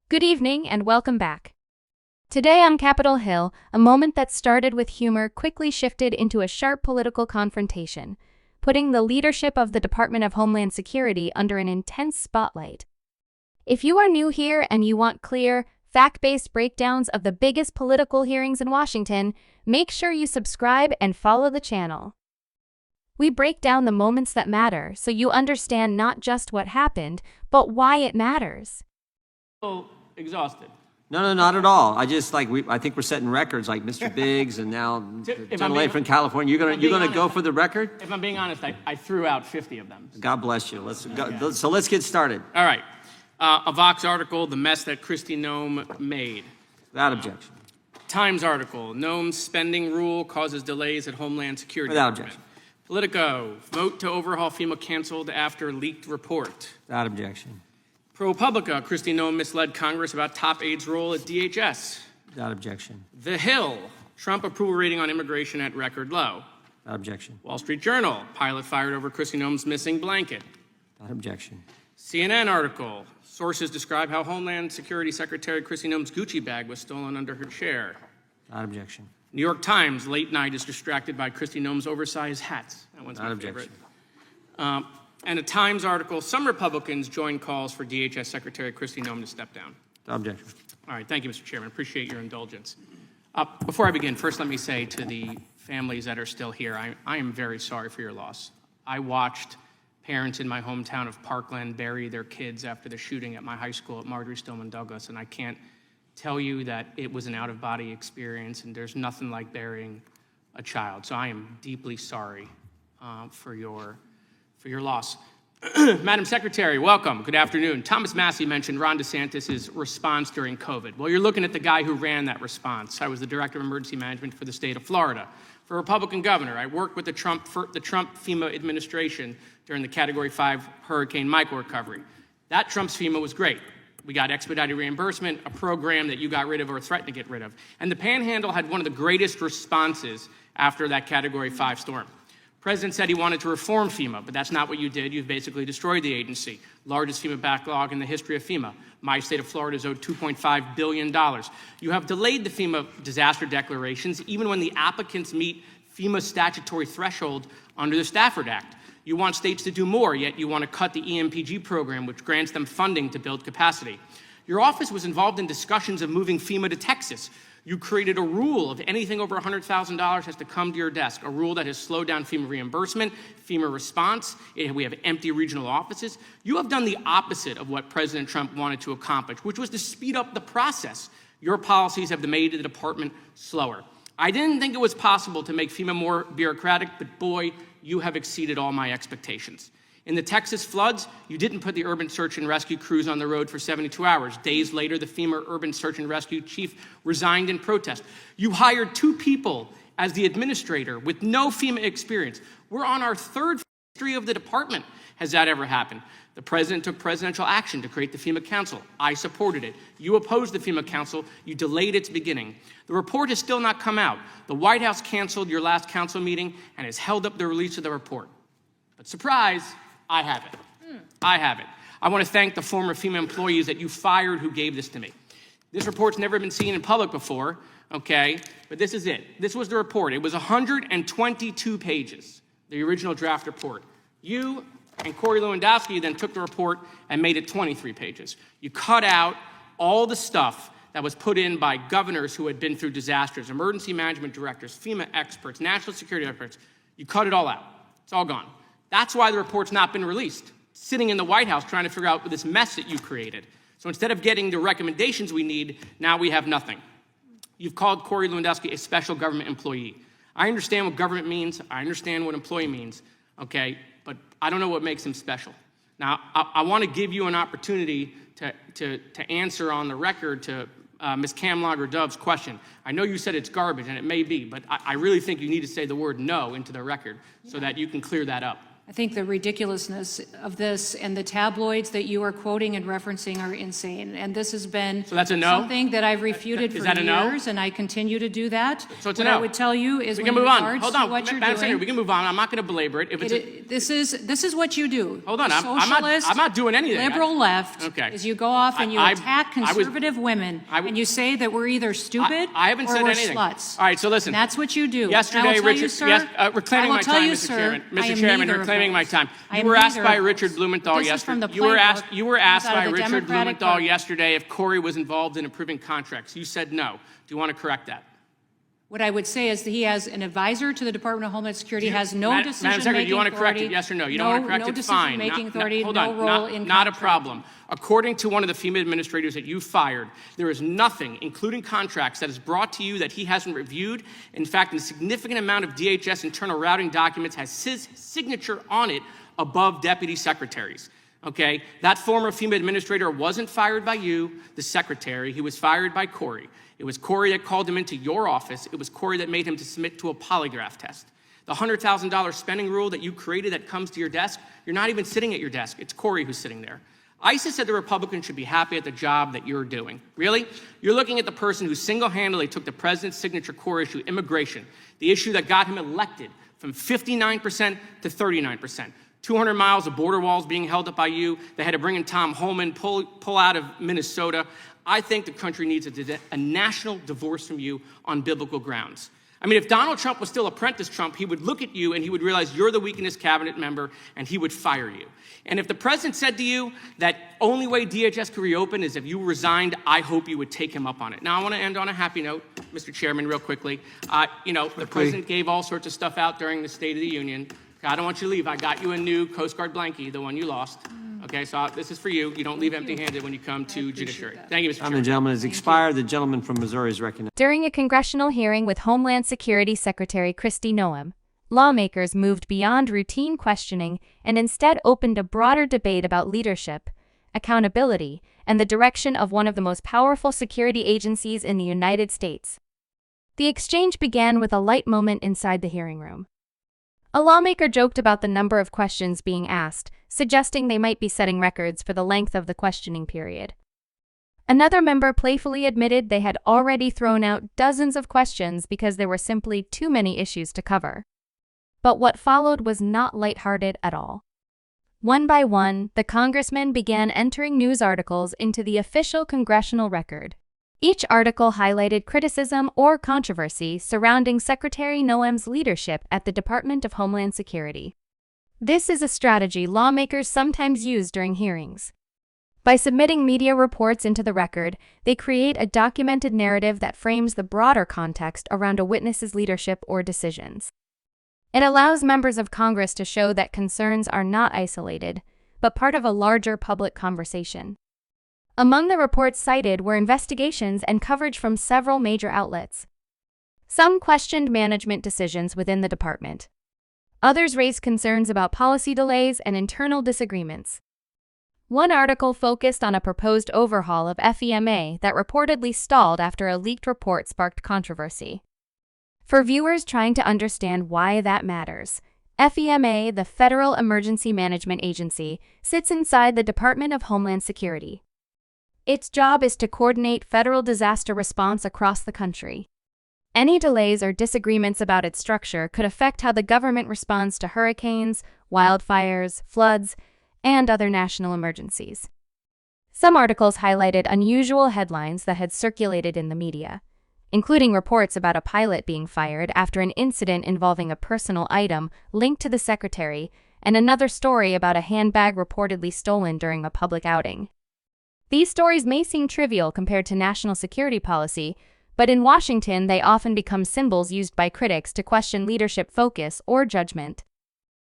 Good evening and welcome back. Today on Capitol Hill, a moment that started with humor quickly shifted into a sharp political confrontation, putting the leadership of the Department of Homeland Security under an intense spotlight. If you are new here and you want clear, fact-based breakdowns of the biggest political hearings in Washington, make sure you subscribe and follow the channel. We break down the moments that matter so you understand not just what happened, but why it matters. Exhausted. No, not at all. I think we're setting records like Mr. Biggs and now John Lay from California. You're gonna go for the record? If I'm being honest, I threw out 50 of them. God bless you. Let's go. So let's get started. All right. A Vox article, the mess that Kristi Noem made. Without objection. Times article, Noem's spending rule causes delays at Homeland Security. Without objection. Politico, vote to overhaul FEMA canceled after leaked report. Without objection. ProPublica, Kristi Noem misled Congress about top aide's role at DHS. Without objection. The Hill, Trump approval rating on immigration at record low. Without objection. Wall Street Journal, pilot fired over Kristi Noem's missing blanket. Without objection. CNN article, sources describe how Homeland Security Secretary Kristi Noem's Gucci bag was stolen under her chair. Without objection. New York Times, late night is distracted by Kristi Noem's oversized hats. That one's my favorite. And a Times article, some Republicans join calls for DHS Secretary Kristi Noem to step down. Without objection. All right, thank you, Mr. Chairman. Appreciate your indulgence. Before I begin, first let me say to the families that are still here, I am very sorry for your loss. I watched parents in my hometown of Parkland bury their kids after the shooting at my high school at Marjorie Stoneman Douglas, and I can't tell you that it was an out-of-body experience, and there's nothing like burying a child. So I am deeply sorry for your loss. Madam Secretary, welcome. Good afternoon. Thomas Massey mentioned Ron DeSantis' response during COVID. Well, you're looking at the guy who ran that response. I was the Director of Emergency Management for the state of Florida. For a Republican governor, I worked with the Trump FEMA administration during the Category 5 Hurricane Michael recovery. That Trump's FEMA was great. We got expedited reimbursement, a program that you got rid of or threatened to get rid of. And the Panhandle had one of the greatest responses after that Category 5 storm. The President said he wanted to reform FEMA, but that's not what you did. You've basically destroyed the agency. Largest FEMA backlog in the history of FEMA. My state of Florida is owed $2.5 billion. You have delayed the FEMA disaster declarations even when the applicants meet FEMA statutory threshold under the Stafford Act. You want states to do more, yet you want to cut the EMPG program, which grants them funding to build capacity. Your office was involved in discussions of moving FEMA to Texas. You created a rule of anything over $100,000 has to come to your desk, a rule that has slowed down FEMA reimbursement, FEMA response. We have empty regional offices. You have done the opposite of what President Trump wanted to accomplish, which was to speed up the process. Your policies have made the department slower. I didn't think it was possible to make FEMA more bureaucratic, but boy, you have exceeded all my expectations. In the Texas floods, you didn't put the urban search and rescue crews on the road for 72 hours. Days later, the FEMA urban search and rescue chief resigned in protest. You hired 2 people as the administrator with no FEMA experience. We're on our 3rd history of the department. Has that ever happened? The president took presidential action to create the FEMA Council. I supported it. You opposed the FEMA Council. You delayed its beginning. The report has still not come out. The White House canceled your last council meeting and has held up the release of the report. But surprise, I have it. I have it. I want to thank the former FEMA employees that you fired who gave this to me. This report's never been seen in public before, okay? But this is it. This was the report. It was 122 pages, the original draft report. You and Corey Lewandowski then took the report and made it 23 pages. You cut out all the stuff that was put in by governors who had been through disasters, emergency management directors, FEMA experts, national security experts. You cut it all out. It's all gone. That's why the report's not been released. It's sitting in the White House trying to figure out this mess that you created. So instead of getting the recommendations we need, now we have nothing. You've called Corey Lewandowski a special government employee. I understand what government means. I understand what employee means, okay? But I don't know what makes him special. Now, I want to give you an opportunity to answer on the record to Ms. Kamlager-Dove's question. I know you said it's garbage, and it may be, but I really think you need to say the word no into the record so that you can clear that up. I think the ridiculousness of this and the tabloids that you are quoting and referencing are insane. And this has been So that's a no? something that I've refuted Is for that a no? years, and I continue to do that. So it's a what no. I would tell you is We when can move on. regards Hold to on. what you're Madam Senator, doing, we can move on. I'm not going to belabor it. If it's this is what you do. Hold on. The socialist, I'm not doing anything. Liberal left Okay. is you go off and you attack conservative women, and you say that we're either stupid I haven't or said we're anything. sluts. All right, so listen. And that's what you do. Yesterday, And I will tell Richard, you, sir, yes, reclaiming I will my tell time, you, Mr. sir, Chairman. I Mr. am Chairman, neither of reclaiming my those. time. I You am were asked neither by of Richard those. Blumenthal This is from yesterday. the You were asked. playbook. You were Comes asked out by of the Richard Democratic Blumenthal Party. yesterday if Corey was involved in approving contracts. You said no. Do you want to correct that? What I would say is that he has an advisor to the Department of Homeland Security, has no Madam Secretary, decision-making do you want to correct authority. it? Yes or no? You don't want to correct no it? Fine. decision-making authority, hold no on. role in Not a contracting. problem. According to one of the FEMA administrators that you fired, there is nothing, including contracts, that is brought to you that he hasn't reviewed. In fact, a significant amount of DHS internal routing documents has his signature on it above deputy secretaries. Okay? That former FEMA administrator wasn't fired by you, the secretary. He was fired by Corey. It was Corey that called him into your office. It was Corey that made him to submit to a polygraph test. The $100,000 spending rule that you created that comes to your desk, you're not even sitting at your desk. It's Corey who's sitting there. ISIS said the Republicans should be happy at the job that you're doing. Really? You're looking at the person who single-handedly took the president's signature core issue, immigration, the issue that got him elected from 59% to 39%. 200 miles of border walls being held up by you. They had to bring in Tom Homan, pull out of Minnesota. I think the country needs a national divorce from you on biblical grounds. I mean, if Donald Trump was still Apprentice Trump, he would look at you and he would realize you're the weakest cabinet member and he would fire you. And if the president said to you that only way DHS could reopen is if you resigned, I hope you would take him up on it. Now, I want to end on a happy note, Mr. Chairman, real quickly. The president gave all sorts of stuff out during the State of the Union. I don't want you to leave. I got you a new Coast Guard blankie, the one you lost. Okay, so this is for you. You don't leave empty-handed when you come to judiciary. Thank you, Mr. Chairman. The gentleman has expired. The gentleman from Missouri is recognized. During a congressional hearing with Homeland Security Secretary Kristi Noem, lawmakers moved beyond routine questioning and instead opened a broader debate about leadership, accountability, and the direction of one of the most powerful security agencies in the United States. The exchange began with a light moment inside the hearing room. A lawmaker joked about the number of questions being asked, suggesting they might be setting records for the length of the questioning period. Another member playfully admitted they had already thrown out dozens of questions because there were simply too many issues to cover. But what followed was not lighthearted at all. One by one, the congressmen began entering news articles into the official congressional record. Each article highlighted criticism or controversy surrounding Secretary Noem's leadership at the Department of Homeland Security. This is a strategy lawmakers sometimes use during hearings. By submitting media reports into the record, they create a documented narrative that frames the broader context around a witness's leadership or decisions. It allows members of Congress to show that concerns are not isolated, but part of a larger public conversation. Among the reports cited were investigations and coverage from several major outlets. Some questioned management decisions within the department. Others raised concerns about policy delays and internal disagreements. One article focused on a proposed overhaul of FEMA that reportedly stalled after a leaked report sparked controversy. For viewers trying to understand why that matters, FEMA, the Federal Emergency Management Agency, sits inside the Department of Homeland Security. Its job is to coordinate federal disaster response across the country. Any delays or disagreements about its structure could affect how the government responds to hurricanes, wildfires, floods, and other national emergencies. Some articles highlighted unusual headlines that had circulated in the media, including reports about a pilot being fired after an incident involving a personal item linked to the secretary, and another story about a handbag reportedly stolen during a public outing. These stories may seem trivial compared to national security policy, but in Washington they often become symbols used by critics to question leadership focus or judgment.